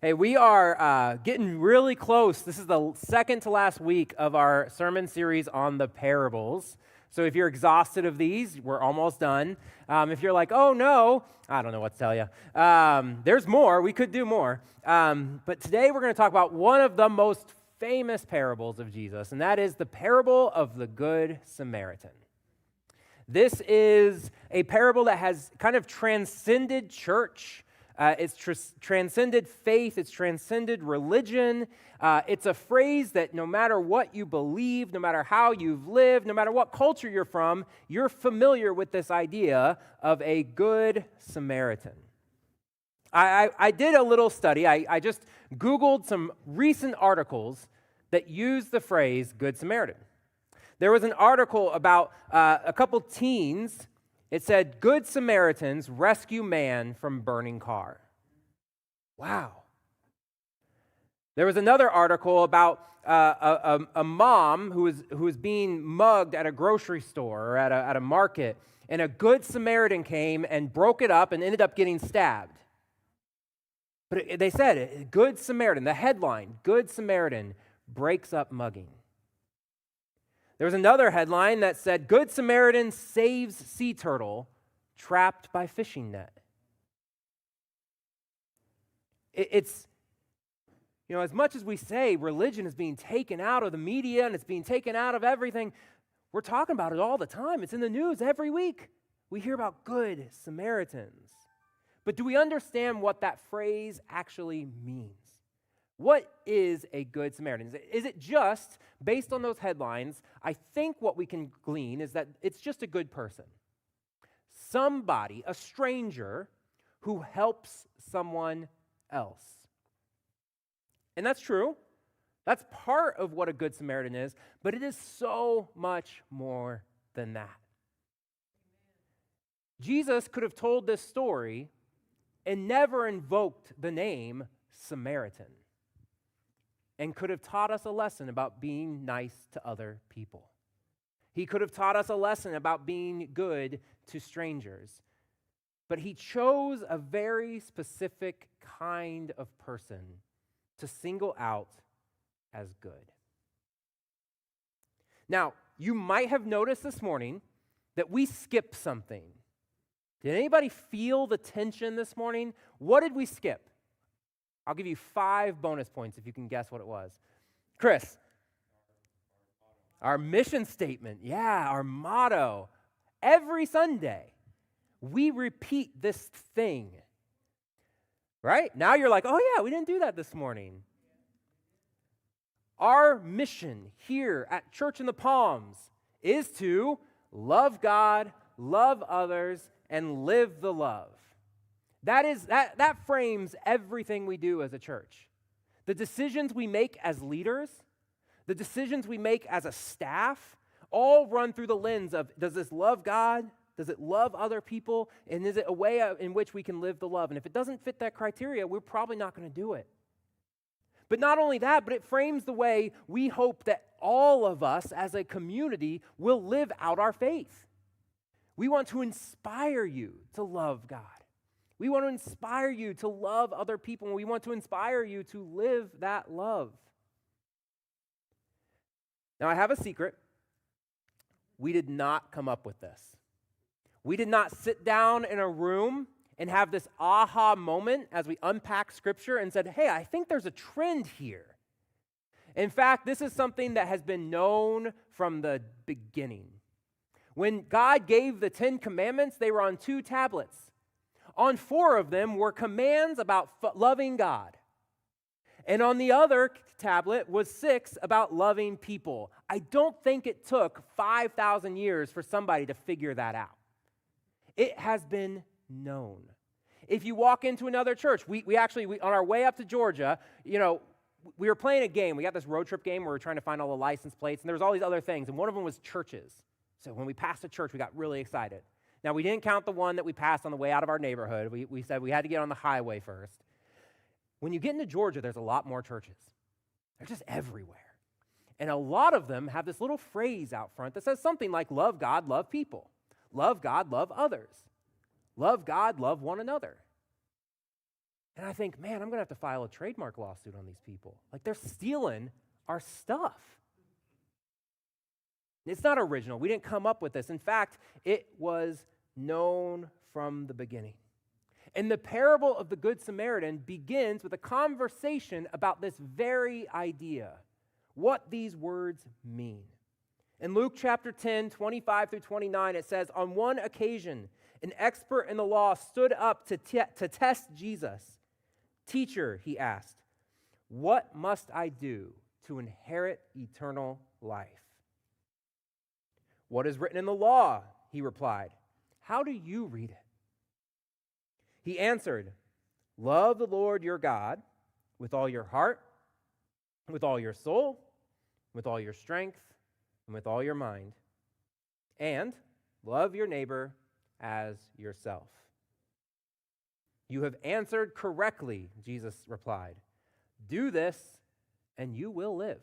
Hey, we are getting really close. This is the second to last week of our sermon series on the parables. So if you're exhausted of these, we're almost done. If you're like, oh no, I don't know what to tell you. There's more. We could do more. But today we're going to talk about one of the most famous parables of Jesus, and that is the parable of the Good Samaritan. This is a parable that has kind of transcended church. It's transcended faith. It's transcended religion. It's a phrase that no matter what you believe, no matter how you've lived, no matter what culture you're from, you're familiar with this idea of a Good Samaritan. I did a little study. I just Googled some recent articles that use the phrase Good Samaritan. There was an article about a couple teens. It said, Good Samaritans rescue man from burning car. Wow. There was another article about a mom who was being mugged at a grocery store or at a market, and a Good Samaritan came and broke it up and ended up getting stabbed. But they said, Good Samaritan, the headline, Good Samaritan breaks up mugging. There was another headline that said, Good Samaritan saves sea turtle trapped by fishing net. It's, as much as we say religion is being taken out of the media and it's being taken out of everything, we're talking about it all the time. It's in the news every week. We hear about Good Samaritans. But do we understand what that phrase actually means? What is a Good Samaritan? Is it just, based on those headlines, I think what we can glean is that it's just a good person. Somebody, a stranger, who helps someone else. And that's true. That's part of what a Good Samaritan is, but it is so much more than that. Jesus could have told this story and never invoked the name Samaritan, and could have taught us a lesson about being nice to other people. He could have taught us a lesson about being good to strangers. But he chose a very specific kind of person to single out as good. Now, you might have noticed this morning that we skipped something. Did anybody feel the tension this morning? What did we skip? I'll give you 5 bonus points if you can guess what it was. Chris. Our mission statement. Yeah, our motto. Every Sunday, we repeat this thing. Right? Now you're like, oh yeah, we didn't do that this morning. Our mission here at Church in the Palms is to love God, love others, and live the love. That frames everything we do as a church. The decisions we make as leaders, the decisions we make as a staff, all run through the lens of, does this love God? Does it love other people? And is it a way in which we can live the love? And if it doesn't fit that criteria, we're probably not going to do it. But not only that, but it frames the way we hope that all of us as a community will live out our faith. We want to inspire you to love God. We want to inspire you to love other people, and we want to inspire you to live that love. Now, I have a secret. We did not come up with this. We did not sit down in a room and have this aha moment as we unpack Scripture and said, hey, I think there's a trend here. In fact, this is something that has been known from the beginning. When God gave the 10 Commandments, they were on 2 tablets. On 4 of them were commands about loving God. And on the other tablet was 6 about loving people. I don't think it took 5,000 years for somebody to figure that out. It has been known. If you walk into another church, we on our way up to Georgia, we were playing a game. We got this road trip game where we were trying to find all the license plates, and there was all these other things, and one of them was churches. So when we passed a church, we got really excited. Now, we didn't count the one that we passed on the way out of our neighborhood. We said we had to get on the highway first. When you get into Georgia, there's a lot more churches. They're just everywhere. And a lot of them have this little phrase out front that says something like, love God, love people. Love God, love others. Love God, love one another. And I think, man, I'm going to have to file a trademark lawsuit on these people. Like, they're stealing our stuff. It's not original. We didn't come up with this. In fact, it was known from the beginning. And the parable of the Good Samaritan begins with a conversation about this very idea, what these words mean. In Luke chapter 10, 25 through 29, it says, on one occasion, an expert in the law stood up to test Jesus. Teacher, he asked, what must I do to inherit eternal life? What is written in the law? He replied. How do you read it? He answered, love the Lord your God with all your heart, with all your soul, with all your strength, and with all your mind, and love your neighbor as yourself. You have answered correctly, Jesus replied. Do this, and you will live.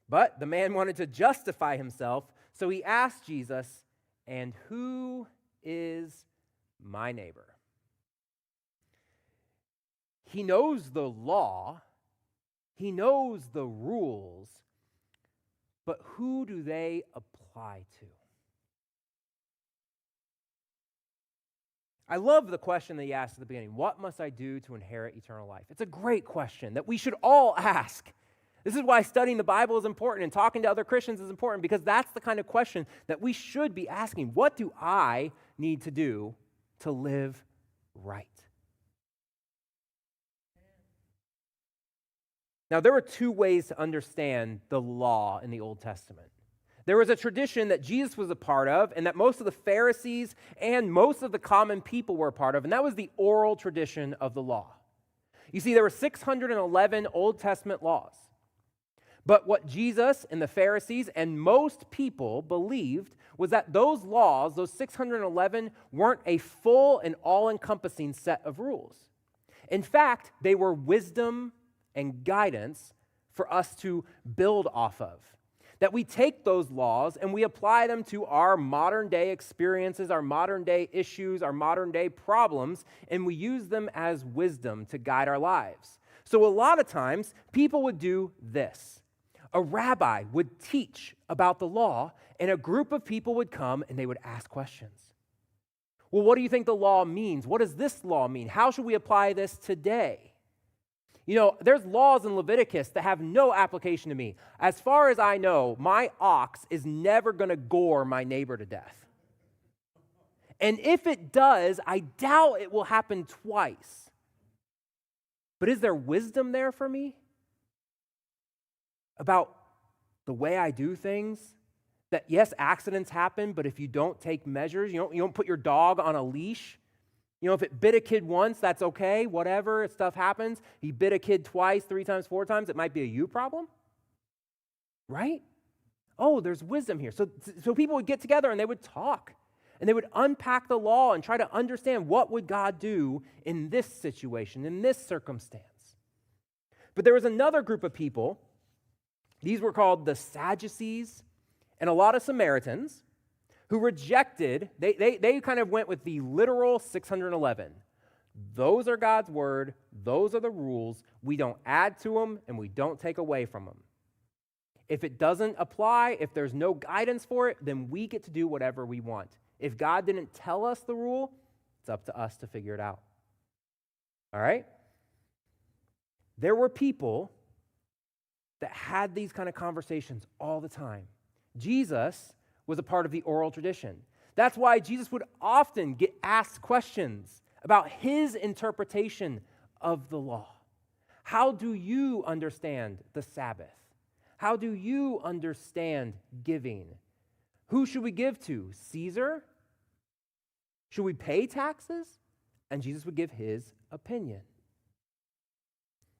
But the man wanted to justify himself, so he asked Jesus, and who is my neighbor? He knows the law, he knows the rules, but who do they apply to? I love the question that he asked at the beginning. What must I do to inherit eternal life? It's a great question that we should all ask. This is why studying the Bible is important and talking to other Christians is important, because that's the kind of question that we should be asking. What do I need to do to live right? Now, there were two ways to understand the law in the Old Testament. There was a tradition that Jesus was a part of and that most of the Pharisees and most of the common people were a part of, and that was the oral tradition of the law. You see, there were 611 Old Testament laws. But what Jesus and the Pharisees and most people believed was that those laws, those 611, weren't a full and all-encompassing set of rules. In fact, they were wisdom and guidance for us to build off of. That we take those laws and we apply them to our modern day experiences, our modern day issues, our modern day problems, and we use them as wisdom to guide our lives. So a lot of times, people would do this. A rabbi would teach about the law, and a group of people would come and they would ask questions. Well, what do you think the law means? What does this law mean? How should we apply this today? You know, there's laws in Leviticus that have no application to me. As far as I know, my ox is never going to gore my neighbor to death. And if it does, I doubt it will happen twice. But is there wisdom there for me about the way I do things? That yes, accidents happen, but if you don't take measures, you don't put your dog on a leash. You know, if it bit a kid once, that's okay, whatever, stuff happens. He bit a kid twice, 3 times, 4 times, it might be a you problem, right? Oh, there's wisdom here. So people would get together and they would talk, and they would unpack the law and try to understand what would God do in this situation, in this circumstance. But there was another group of people, these were called the Sadducees and a lot of Samaritans, who rejected, they kind of went with the literal 611. Those are God's word, those are the rules, we don't add to them and we don't take away from them. If it doesn't apply, if there's no guidance for it, then we get to do whatever we want. If God didn't tell us the rule, it's up to us to figure it out. All right? There were people that had these kind of conversations all the time. Jesus was a part of the oral tradition. That's why Jesus would often get asked questions about his interpretation of the law. How do you understand the Sabbath? How do you understand giving? Who should we give to? Caesar? Should we pay taxes? And Jesus would give his opinion.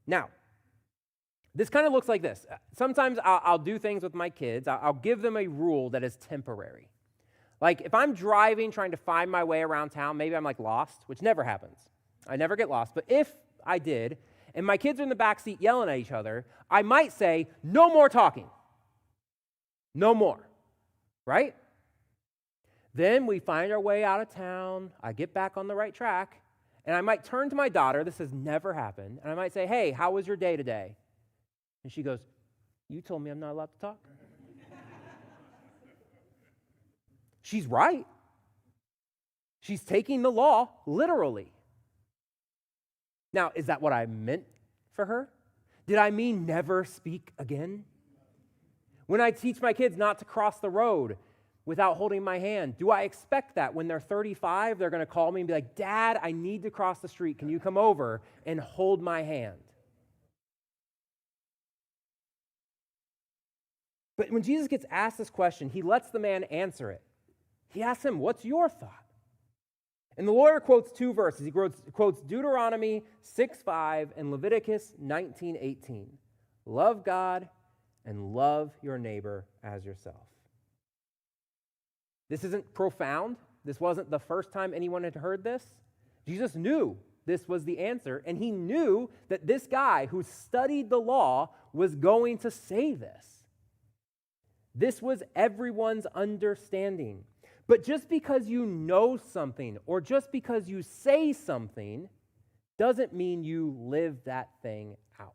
Now, this kind of looks like this. Sometimes I'll do things with my kids. I'll give them a rule that is temporary. Like if I'm driving, trying to find my way around town, maybe I'm like lost, which never happens. I never get lost. But if I did, and my kids are in the back seat yelling at each other, I might say, no more talking. No more. Right? Then we find our way out of town. I get back on the right track. And I might turn to my daughter, this has never happened, and I might say, hey, how was your day today? And she goes, you told me I'm not allowed to talk. She's right. She's taking the law literally. Now, is that what I meant for her? Did I mean never speak again? When I teach my kids not to cross the road without holding my hand, do I expect that when they're 35, they're going to call me and be like, Dad, I need to cross the street. Can you come over and hold my hand? But when Jesus gets asked this question, he lets the man answer it. He asks him, what's your thought? And the lawyer quotes two verses. He quotes Deuteronomy 6:5 and Leviticus 19:18. Love God and love your neighbor as yourself. This isn't profound. This wasn't the first time anyone had heard this. Jesus knew this was the answer, and he knew that this guy who studied the law was going to say this. This was everyone's understanding. But just because you know something or just because you say something doesn't mean you live that thing out.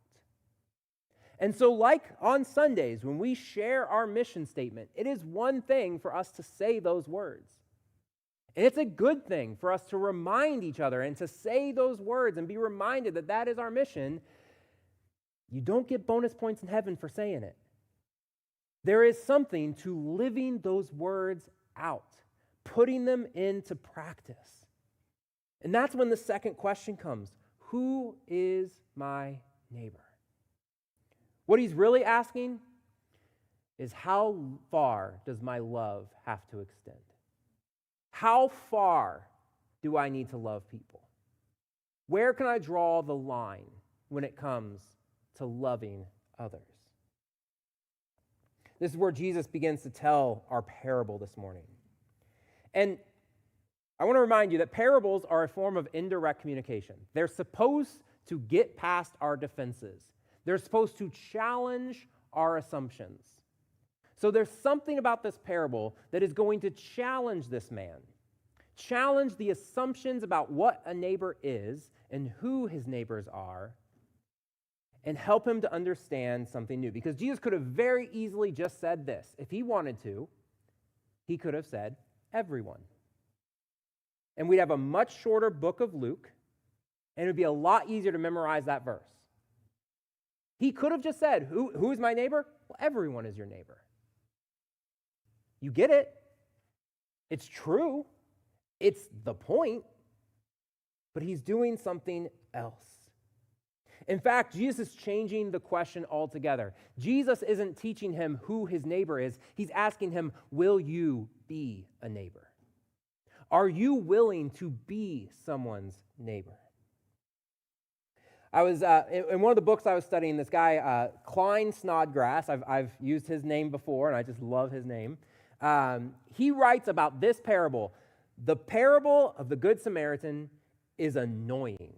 And so, like on Sundays, when we share our mission statement, it is one thing for us to say those words. And it's a good thing for us to remind each other and to say those words and be reminded that that is our mission. You don't get bonus points in heaven for saying it. There is something to living those words out, putting them into practice. And that's when the second question comes. Who is my neighbor? What he's really asking is, how far does my love have to extend? How far do I need to love people? Where can I draw the line when it comes to loving others? This is where Jesus begins to tell our parable this morning. And I want to remind you that parables are a form of indirect communication. They're supposed to get past our defenses. They're supposed to challenge our assumptions. So there's something about this parable that is going to challenge this man, challenge the assumptions about what a neighbor is and who his neighbors are, and help him to understand something new. Because Jesus could have very easily just said this. If he wanted to, he could have said, everyone. And we'd have a much shorter book of Luke, and it would be a lot easier to memorize that verse. He could have just said, who is my neighbor? Well, everyone is your neighbor. You get it. It's true. It's the point. But he's doing something else. In fact, Jesus is changing the question altogether. Jesus isn't teaching him who his neighbor is. He's asking him, will you be a neighbor? Are you willing to be someone's neighbor? I was, in one of the books I was studying, this guy, Klein Snodgrass, I've used his name before, and I just love his name. He writes about this parable. The parable of the Good Samaritan is annoying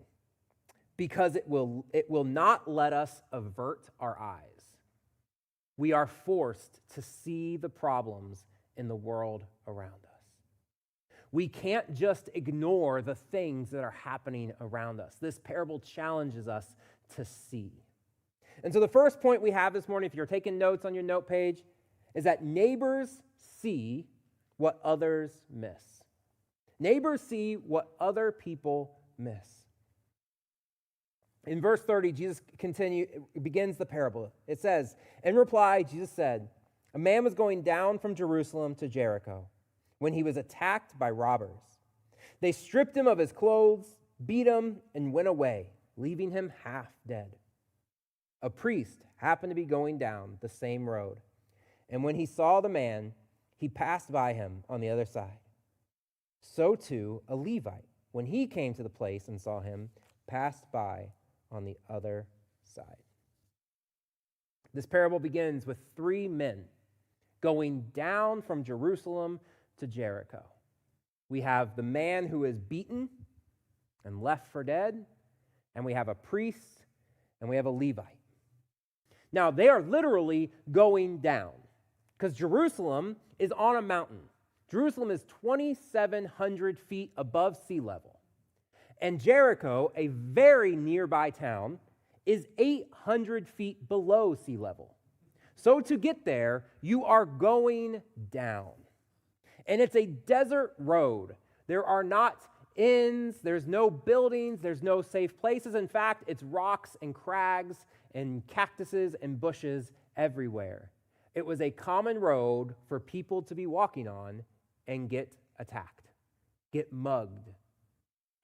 because it will not let us avert our eyes. We are forced to see the problems in the world around us. We can't just ignore the things that are happening around us. This parable challenges us to see. And so the first point we have this morning, if you're taking notes on your note page, is that neighbors see what others miss. Neighbors see what other people miss. In verse 30, Jesus begins the parable. It says, in reply, Jesus said, a man was going down from Jerusalem to Jericho when he was attacked by robbers. They stripped him of his clothes, beat him, and went away, leaving him half dead. A priest happened to be going down the same road, and when he saw the man, he passed by him on the other side. So too, a Levite, when he came to the place and saw him, passed by on the other side. This parable begins with three men going down from Jerusalem to Jericho. We have the man who is beaten and left for dead, and we have a priest, and we have a Levite. Now, they are literally going down because Jerusalem is on a mountain. Jerusalem is 2,700 feet above sea level. And Jericho, a very nearby town, is 800 feet below sea level. So to get there, you are going down. And it's a desert road. There are not inns, there's no buildings, there's no safe places. In fact, it's rocks and crags and cactuses and bushes everywhere. It was a common road for people to be walking on and get attacked, get mugged,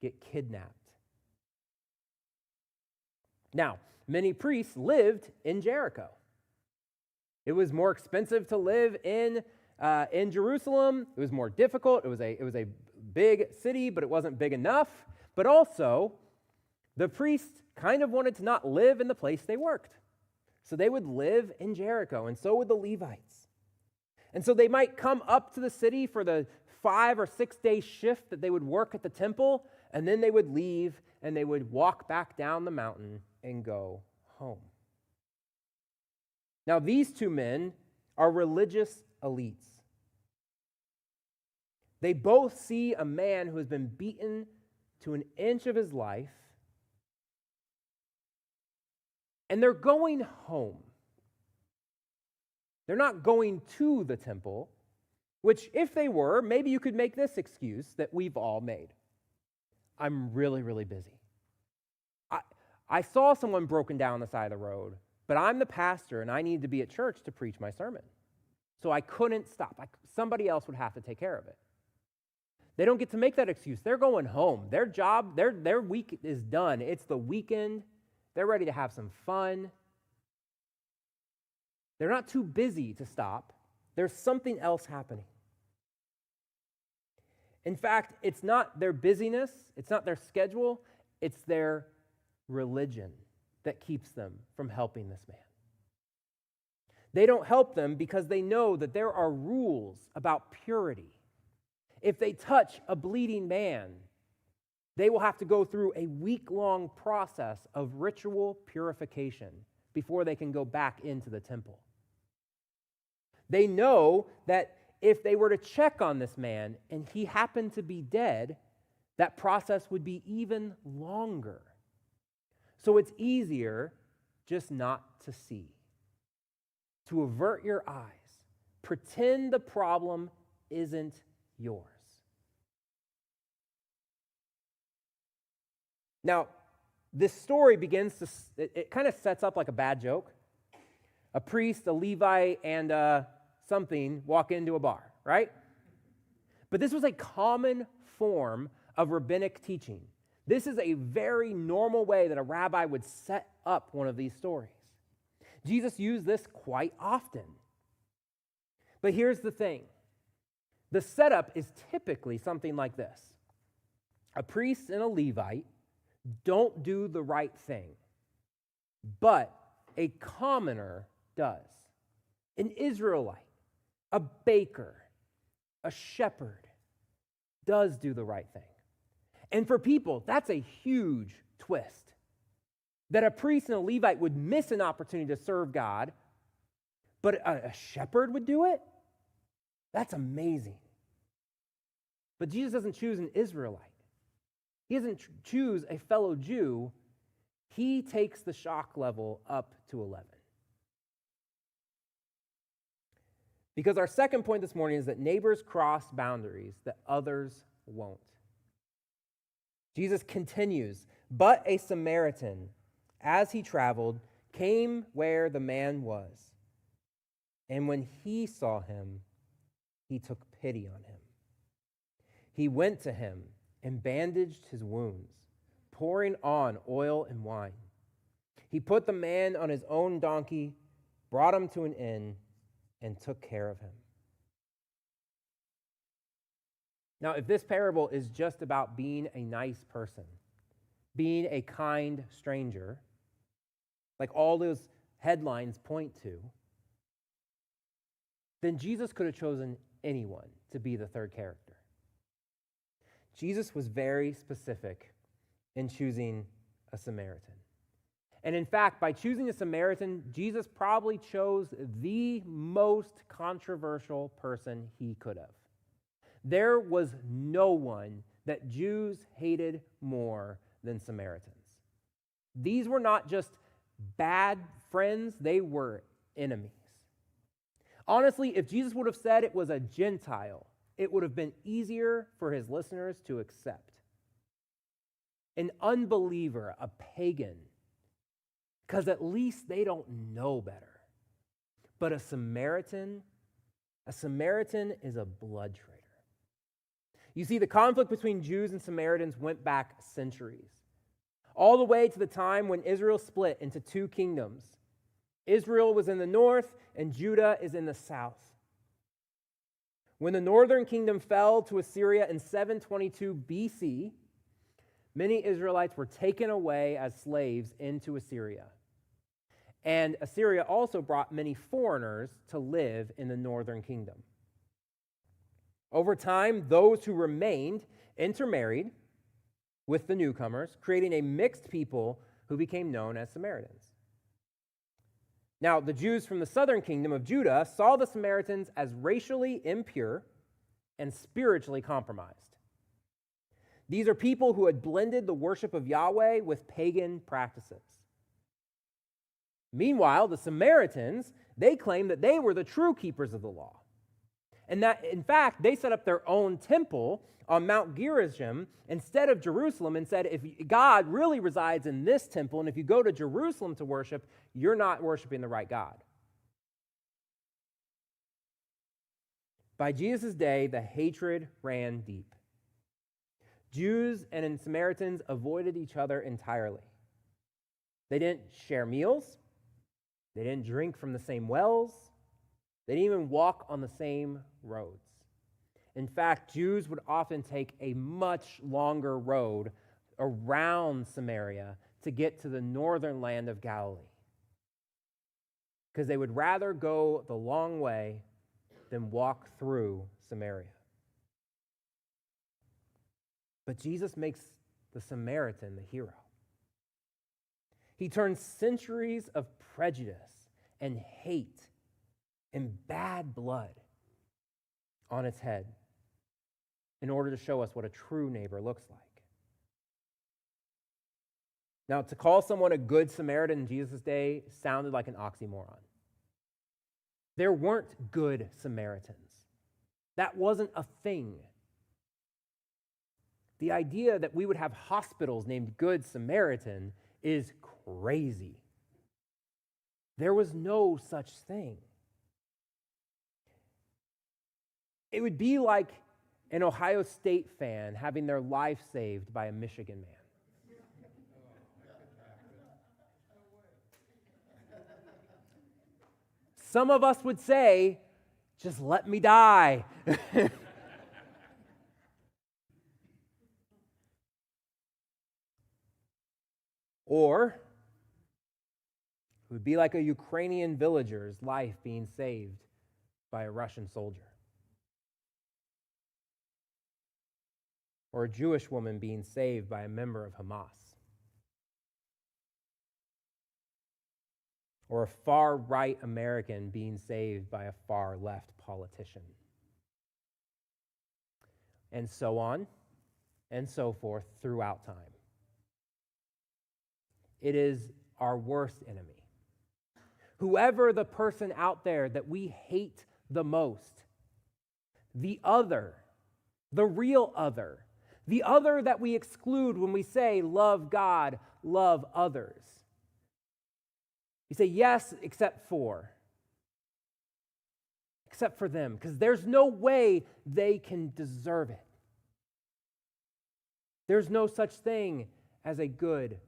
get kidnapped. Now, many priests lived in Jericho. It was more expensive to live in Jerusalem. It was more difficult. It was a big city, but it wasn't big enough. But also, the priests kind of wanted to not live in the place they worked. So they would live in Jericho, and so would the Levites. And so they might come up to the city for the 5 or 6 day shift that they would work at the temple, and then they would leave and they would walk back down the mountain and go home. Now, these two men are religious elites. They both see a man who has been beaten to an inch of his life, and they're going home. They're not going to the temple, which if they were, maybe you could make this excuse that we've all made. I'm really, really busy. I saw someone broken down on the side of the road, but I'm the pastor and I need to be at church to preach my sermon. So I couldn't stop. Somebody else would have to take care of it. They don't get to make that excuse. They're going home. Their job, their week is done. It's the weekend. They're ready to have some fun. They're not too busy to stop. There's something else happening. In fact, it's not their busyness, it's not their schedule, it's their religion that keeps them from helping this man. They don't help them because they know that there are rules about purity. If they touch a bleeding man, they will have to go through a week-long process of ritual purification before they can go back into the temple. They know that if they were to check on this man and he happened to be dead, that process would be even longer. So it's easier just not to see, to avert your eyes, pretend the problem isn't yours. Now, this story begins to, it kind of sets up like a bad joke. A priest, a Levite, and something walk into a bar, right? But this was a common form of rabbinic teaching. This is a very normal way that a rabbi would set up one of these stories. Jesus used this quite often. But here's the thing. The setup is typically something like this. A priest and a Levite don't do the right thing, but a commoner does. An Israelite, a baker, a shepherd does do the right thing. And for people, that's a huge twist. That a priest and a Levite would miss an opportunity to serve God, but a shepherd would do it? That's amazing. But Jesus doesn't choose an Israelite. He doesn't choose a fellow Jew. He takes the shock level up to 11. Because our second point this morning is that neighbors cross boundaries that others won't. Jesus continues, but a Samaritan, as he traveled, came where the man was. And when he saw him, he took pity on him. He went to him and bandaged his wounds, pouring on oil and wine. He put the man on his own donkey, brought him to an inn, and took care of him. Now, if this parable is just about being a nice person, being a kind stranger, like all those headlines point to, then Jesus could have chosen anyone to be the third character. Jesus was very specific in choosing a Samaritan. And in fact, by choosing a Samaritan, Jesus probably chose the most controversial person he could have. There was no one that Jews hated more than Samaritans. These were not just bad friends, they were enemies. Honestly, if Jesus would have said it was a Gentile, it would have been easier for his listeners to accept. An unbeliever, a pagan, because at least they don't know better. But a Samaritan is a blood traitor. You see, the conflict between Jews and Samaritans went back centuries, all the way to the time when Israel split into two kingdoms. Israel was in the north and Judah is in the south. When the northern kingdom fell to Assyria in 722 BC, many Israelites were taken away as slaves into Assyria. And Assyria also brought many foreigners to live in the northern kingdom. Over time, those who remained intermarried with the newcomers, creating a mixed people who became known as Samaritans. Now, the Jews from the southern kingdom of Judah saw the Samaritans as racially impure and spiritually compromised. These are people who had blended the worship of Yahweh with pagan practices. Meanwhile, the Samaritans, they claimed that they were the true keepers of the law. And that, in fact, they set up their own temple on Mount Gerizim instead of Jerusalem and said, if God really resides in this temple, and if you go to Jerusalem to worship, you're not worshiping the right God. By Jesus' day, the hatred ran deep. Jews and Samaritans avoided each other entirely. They didn't share meals. They didn't drink from the same wells. They didn't even walk on the same roads. In fact, Jews would often take a much longer road around Samaria to get to the northern land of Galilee, because they would rather go the long way than walk through Samaria. But Jesus makes the Samaritan the hero. He turns centuries of prejudice and hate and bad blood on its head in order to show us what a true neighbor looks like. Now, to call someone a good Samaritan in Jesus' day sounded like an oxymoron. There weren't good Samaritans. That wasn't a thing. The idea that we would have hospitals named Good Samaritan is crazy. There was no such thing. It would be like an Ohio State fan having their life saved by a Michigan man. Some of us would say, just let me die. Or it would be like a Ukrainian villager's life being saved by a Russian soldier. Or a Jewish woman being saved by a member of Hamas. Or a far-right American being saved by a far-left politician. And so on and so forth throughout time. It is our worst enemy. Whoever the person out there that we hate the most, the other, the real other, the other that we exclude when we say, love God, love others. You say, yes, except for them, because there's no way they can deserve it. There's no such thing as a good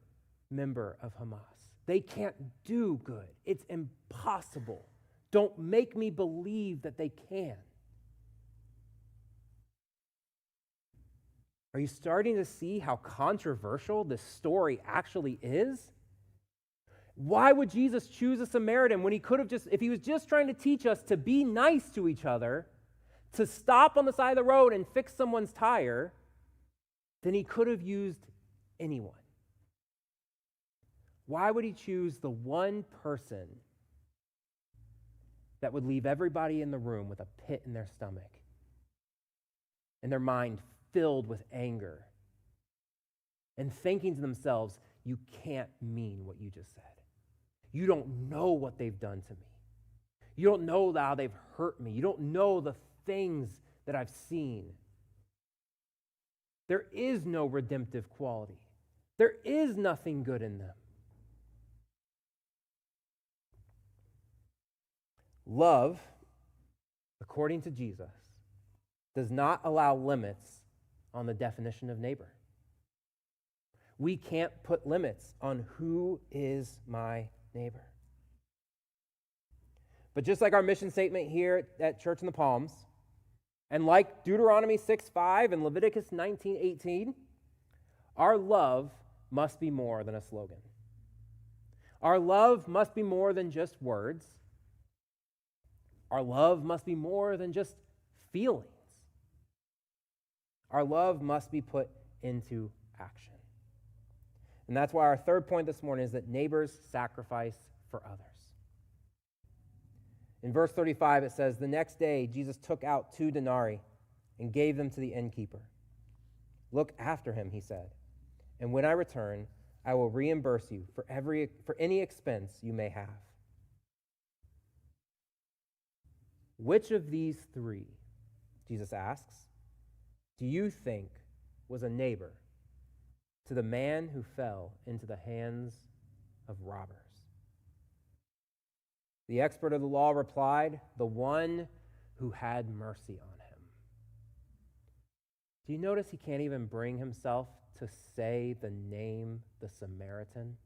member of Hamas. They can't do good. It's impossible. Don't make me believe that they can. Are you starting to see how controversial this story actually is? Why would Jesus choose a Samaritan when he could have if he was just trying to teach us to be nice to each other, to stop on the side of the road and fix someone's tire, then he could have used anyone. Why would he choose the one person that would leave everybody in the room with a pit in their stomach and their mind filled with anger and thinking to themselves, you can't mean what you just said. You don't know what they've done to me. You don't know how they've hurt me. You don't know the things that I've seen. There is no redemptive quality. There is nothing good in them. Love, according to Jesus, does not allow limits on the definition of neighbor. We can't put limits on who is my neighbor. But just like our mission statement here at Church in the Palms, and like Deuteronomy 6:5 and Leviticus 19:18, our love must be more than a slogan. Our love must be more than just words. Our love must be more than just feelings. Our love must be put into action. And that's why our third point this morning is that neighbors sacrifice for others. In verse 35, it says, "The next day Jesus took out 2 denarii and gave them to the innkeeper. 'Look after him,' he said, 'and when I return, I will reimburse you for any expense you may have.'" Which of these 3, Jesus asks, do you think was a neighbor to the man who fell into the hands of robbers? The expert of the law replied, "The one who had mercy on him." Do you notice he can't even bring himself to say the name, the Samaritan?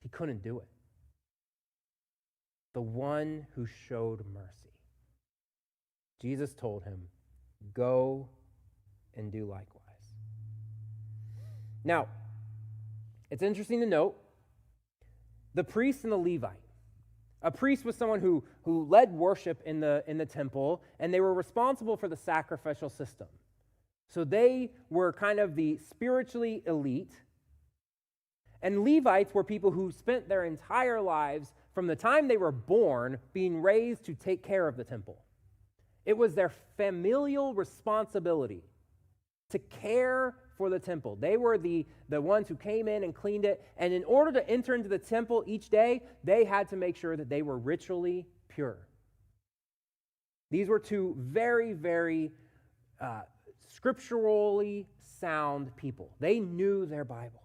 He couldn't do it. The one who showed mercy. Jesus told him, "Go and do likewise." Now, it's interesting to note the priest and the Levite. A priest was someone who led worship in the temple, and they were responsible for the sacrificial system. So they were kind of the spiritually elite. And Levites were people who spent their entire lives, from the time they were born, being raised to take care of the temple. It was their familial responsibility to care for the temple. They were the ones who came in and cleaned it. And in order to enter into the temple each day, they had to make sure that they were ritually pure. These were 2 very, very scripturally sound people. They knew their Bible.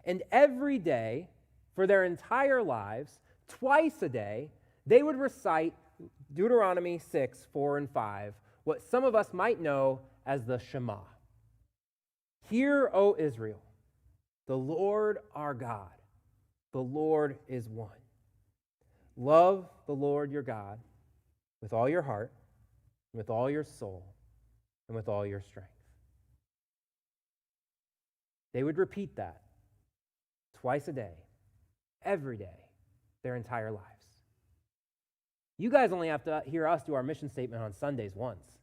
And every day, for their entire lives, twice a day, they would recite Deuteronomy 6:4 and 5, what some of us might know as the Shema. "Hear, O Israel, the Lord our God, the Lord is one. Love the Lord your God with all your heart, with all your soul, and with all your strength." They would repeat that twice a day, every day, their entire lives. You guys only have to hear us do our mission statement on Sundays once.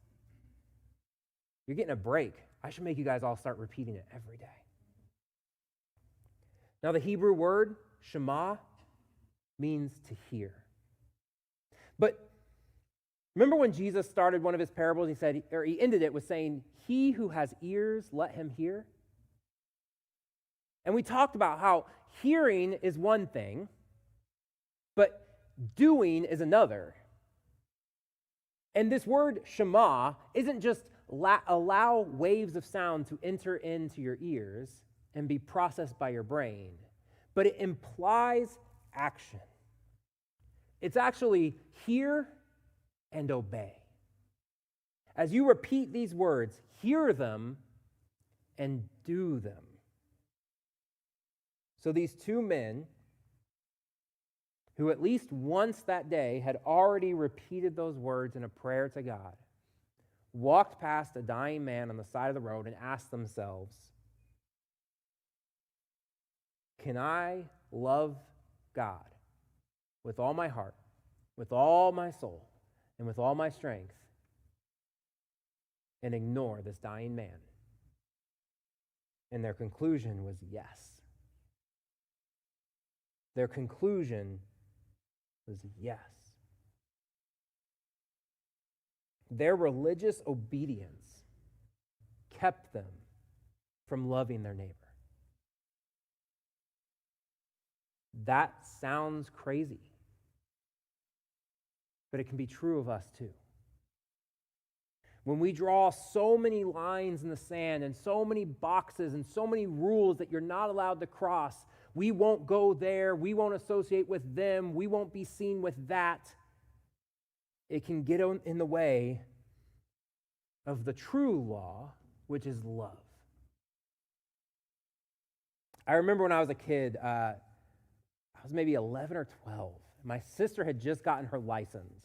You're getting a break. I should make you guys all start repeating it every day. Now, the Hebrew word, Shema, means to hear. But remember when Jesus started one of his parables, he ended it with saying, "He who has ears, let him hear." And we talked about how hearing is one thing, but doing is another. And this word Shema isn't just allow waves of sound to enter into your ears and be processed by your brain, but it implies action. It's actually hear and obey. As you repeat these words, hear them and do them. So these 2 men, who at least once that day had already repeated those words in a prayer to God, walked past a dying man on the side of the road and asked themselves, "Can I love God with all my heart, with all my soul, and with all my strength, and ignore this dying man?" And their conclusion was yes. Their conclusion was yes. Their religious obedience kept them from loving their neighbor. That sounds crazy, but it can be true of us too. When we draw so many lines in the sand and so many boxes and so many rules that you're not allowed to cross, we won't go there, we won't associate with them, we won't be seen with that. It can get in the way of the true law, which is love. I remember when I was a kid, I was maybe 11 or 12. My sister had just gotten her license,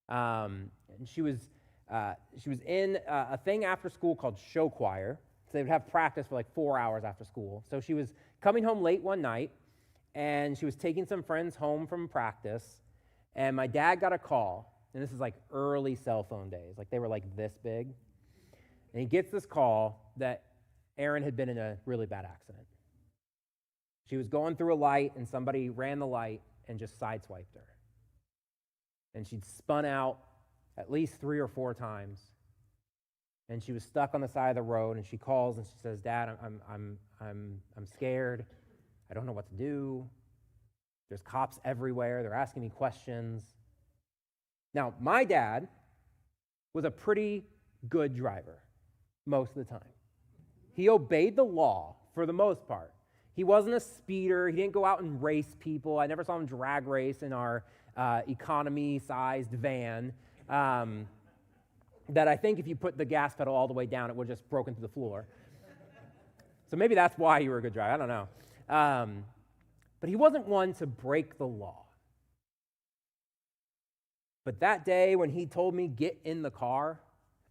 and she was in a thing after school called show choir. So they would have practice for like 4 hours after school. So she was coming home late one night, and she was taking some friends home from practice, and my dad got a call, and this is like early cell phone days, like they were like this big, and he gets this call that Erin had been in a really bad accident. She was going through a light, and somebody ran the light and just sideswiped her. And she'd spun out at least 3 or 4 times, and she was stuck on the side of the road. And she calls and she says, "Dad, I'm scared. I don't know what to do. There's cops everywhere. They're asking me questions." Now, my dad was a pretty good driver most of the time. He obeyed the law for the most part. He wasn't a speeder. He didn't go out and race people. I never saw him drag race in our economy-sized van that I think if you put the gas pedal all the way down, it would have just broken through the floor. So maybe that's why you were a good driver. I don't know. But he wasn't one to break the law. But that day when he told me, "Get in the car,"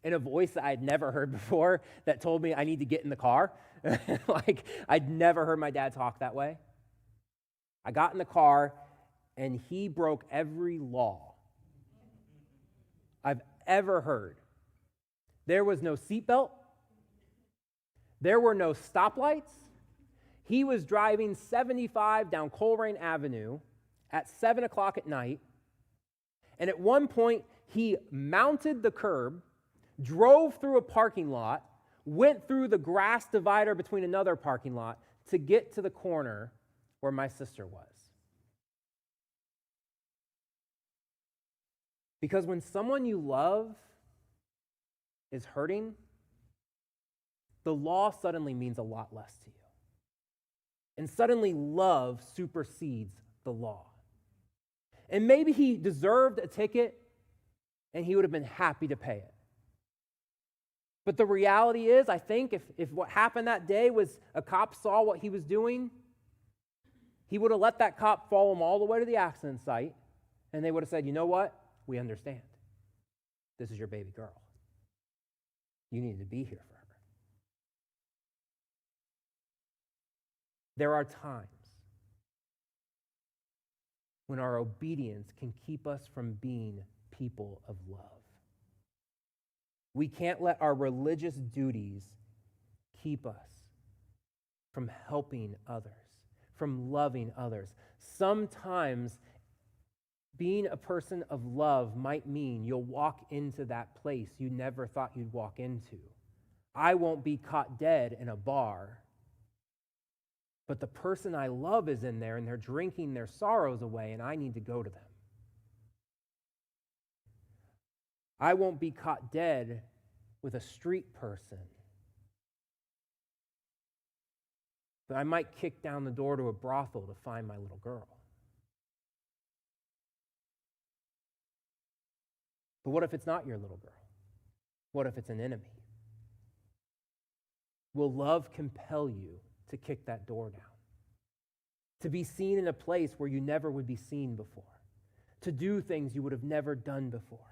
in a voice that I had never heard before that told me I need to get in the car, like I'd never heard my dad talk that way. I got in the car, and he broke every law I've ever heard. There was no seatbelt. There were no stoplights. He was driving 75 down Coleraine Avenue at 7 o'clock at night. And at one point, he mounted the curb, drove through a parking lot, went through the grass divider between another parking lot to get to the corner where my sister was. Because when someone you love is hurting, the law suddenly means a lot less to you. And suddenly love supersedes the law. And maybe he deserved a ticket, and he would have been happy to pay it. But the reality is, I think if what happened that day was a cop saw what he was doing, he would have let that cop follow him all the way to the accident site, and they would have said, "You know what? We understand. This is your baby girl. You need to be here for her." There are times when our obedience can keep us from being people of love. We can't let our religious duties keep us from helping others, from loving others. Sometimes being a person of love might mean you'll walk into that place you never thought you'd walk into. I won't be caught dead in a bar, but the person I love is in there and they're drinking their sorrows away, and I need to go to them. I won't be caught dead with a street person, but I might kick down the door to a brothel to find my little girl. But what if it's not your little girl? What if it's an enemy? Will love compel you to kick that door down? To be seen in a place where you never would be seen before? To do things you would have never done before?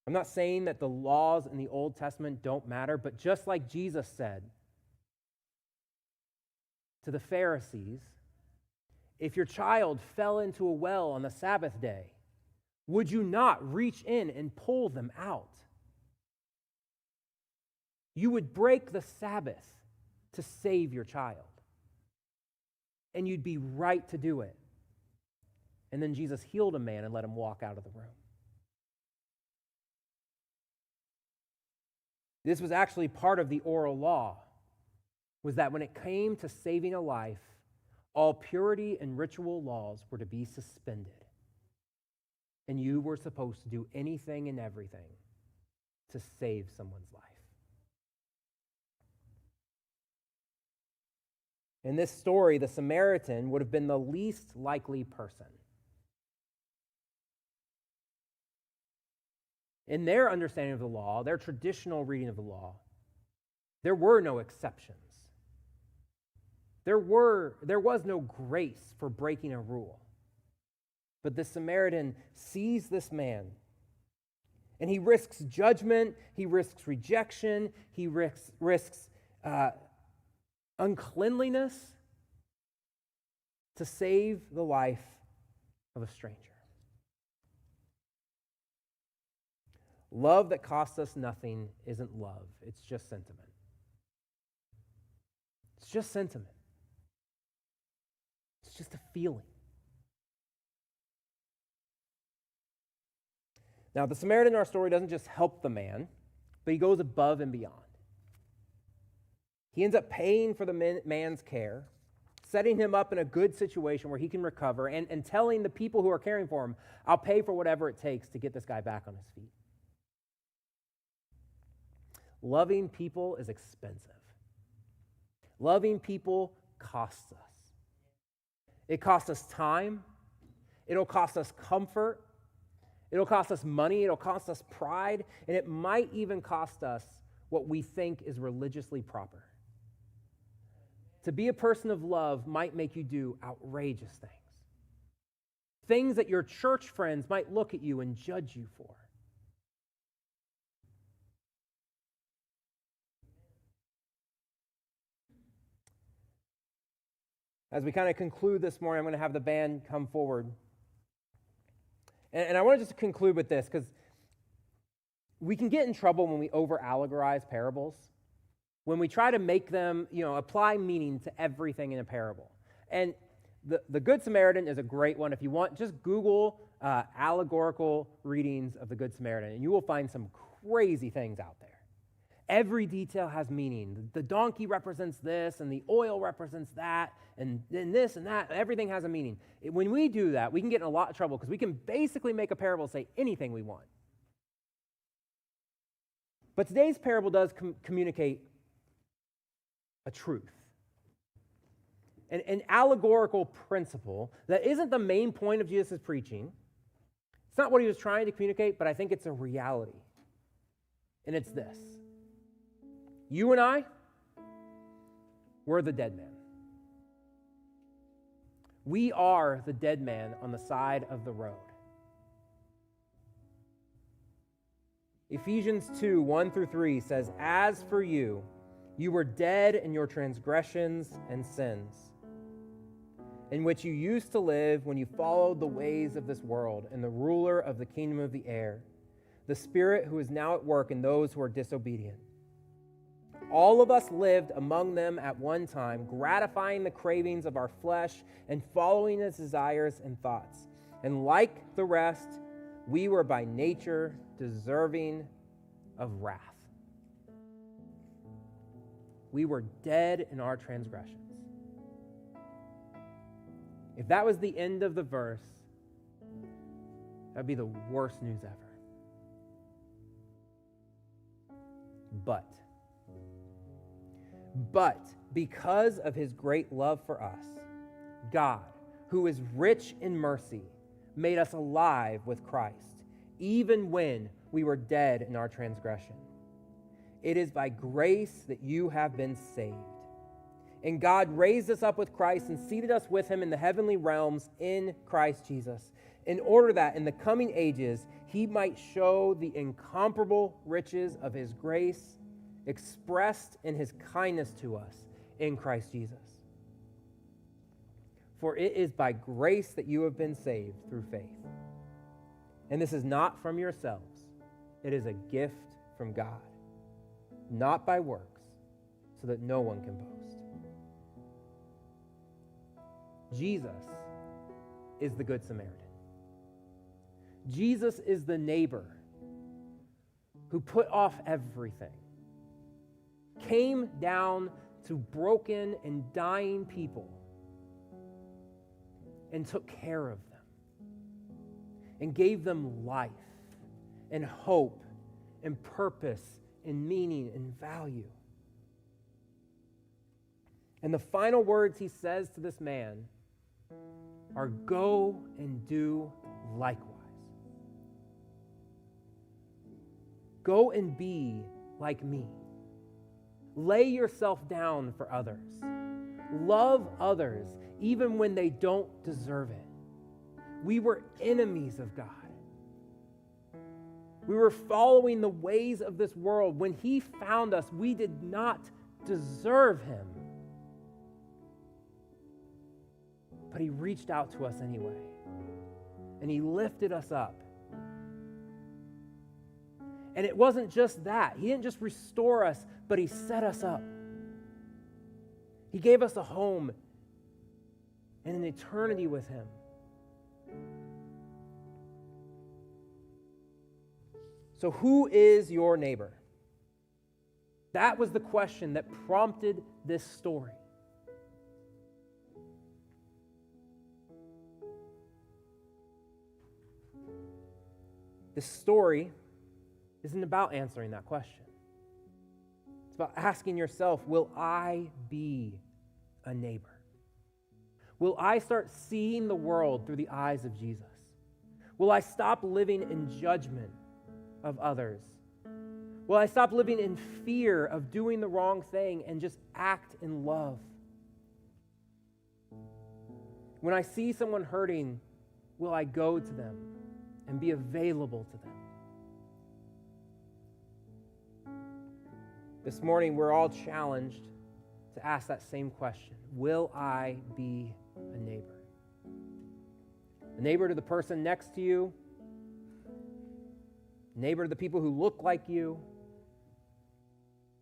I'm not saying that the laws in the Old Testament don't matter, but just like Jesus said to the Pharisees, if your child fell into a well on the Sabbath day, would you not reach in and pull them out? You would break the Sabbath to save your child, and you'd be right to do it. And then Jesus healed a man and let him walk out of the room. This was actually part of the oral law, was that when it came to saving a life, all purity and ritual laws were to be suspended. And you were supposed to do anything and everything to save someone's life. In this story, the Samaritan would have been the least likely person. In their understanding of the law, their traditional reading of the law, there were no exceptions. There was no grace for breaking a rule. But the Samaritan sees this man, and he risks judgment, he risks rejection, he risks uncleanliness to save the life of a stranger. Love that costs us nothing isn't love. It's just sentiment. It's just sentiment. It's just a feeling. Now, the Samaritan in our story doesn't just help the man, but he goes above and beyond. He ends up paying for the man's care, setting him up in a good situation where he can recover, and telling the people who are caring for him, I'll pay for whatever it takes to get this guy back on his feet. Loving people is expensive. Loving people costs us. It costs us time. It'll cost us comfort. It'll cost us money. It'll cost us pride. And it might even cost us what we think is religiously proper. To be a person of love might make you do outrageous things. Things that your church friends might look at you and judge you for. As we kind of conclude this morning, I'm going to have the band come forward. And I want to just conclude with this, because we can get in trouble when we over-allegorize parables, when we try to make them, apply meaning to everything in a parable. And the Good Samaritan is a great one. If you want, just Google allegorical readings of the Good Samaritan, and you will find some crazy things out there. Every detail has meaning. The donkey represents this, and the oil represents that, and then this and that. Everything has a meaning. When we do that, we can get in a lot of trouble because we can basically make a parable say anything we want. But today's parable does communicate a truth, an allegorical principle that isn't the main point of Jesus' preaching. It's not what he was trying to communicate, but I think it's a reality. And it's this. You and I, we're the dead man. We are the dead man on the side of the road. Ephesians 2, 1-3 says, "As for you, you were dead in your transgressions and sins, in which you used to live when you followed the ways of this world and the ruler of the kingdom of the air, the spirit who is now at work in those who are disobedient. All of us lived among them at one time, gratifying the cravings of our flesh and following its desires and thoughts. And like the rest, we were by nature deserving of wrath." We were dead in our transgressions. If that was the end of the verse, that'd be the worst news ever. But because of his great love for us, God, who is rich in mercy, made us alive with Christ, even when we were dead in our transgression. It is by grace that you have been saved. And God raised us up with Christ and seated us with him in the heavenly realms in Christ Jesus, in order that in the coming ages he might show the incomparable riches of his grace expressed in his kindness to us in Christ Jesus. For it is by grace that you have been saved through faith. And this is not from yourselves. It is a gift from God, not by works, so that no one can boast. Jesus is the Good Samaritan. Jesus is the neighbor who put off everything, came down to broken and dying people, and took care of them, and gave them life and hope and purpose and meaning and value. And the final words he says to this man are, "Go and do likewise." Go and be like me. Lay yourself down for others. Love others even when they don't deserve it. We were enemies of God. We were following the ways of this world. When he found us, we did not deserve him. But he reached out to us anyway. And he lifted us up. And it wasn't just that. He didn't just restore us, but he set us up. He gave us a home and an eternity with him. So who is your neighbor? That was the question that prompted this story. This story isn't about answering that question. It's about asking yourself, will I be a neighbor? Will I start seeing the world through the eyes of Jesus? Will I stop living in judgment of others? Will I stop living in fear of doing the wrong thing and just act in love? When I see someone hurting, will I go to them and be available to them? This morning, we're all challenged to ask that same question. Will I be a neighbor? A neighbor to the person next to you, a neighbor to the people who look like you,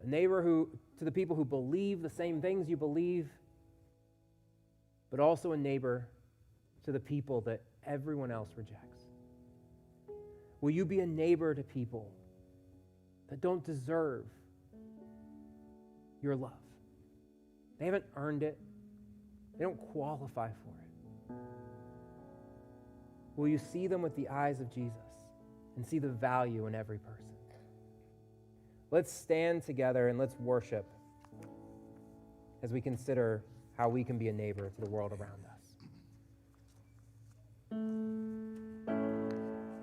a neighbor to the people who believe the same things you believe, but also a neighbor to the people that everyone else rejects. Will you be a neighbor to people that don't deserve your love? They haven't earned it. They don't qualify for it. Will you see them with the eyes of Jesus and see the value in every person? Let's stand together and let's worship as we consider how we can be a neighbor to the world around us.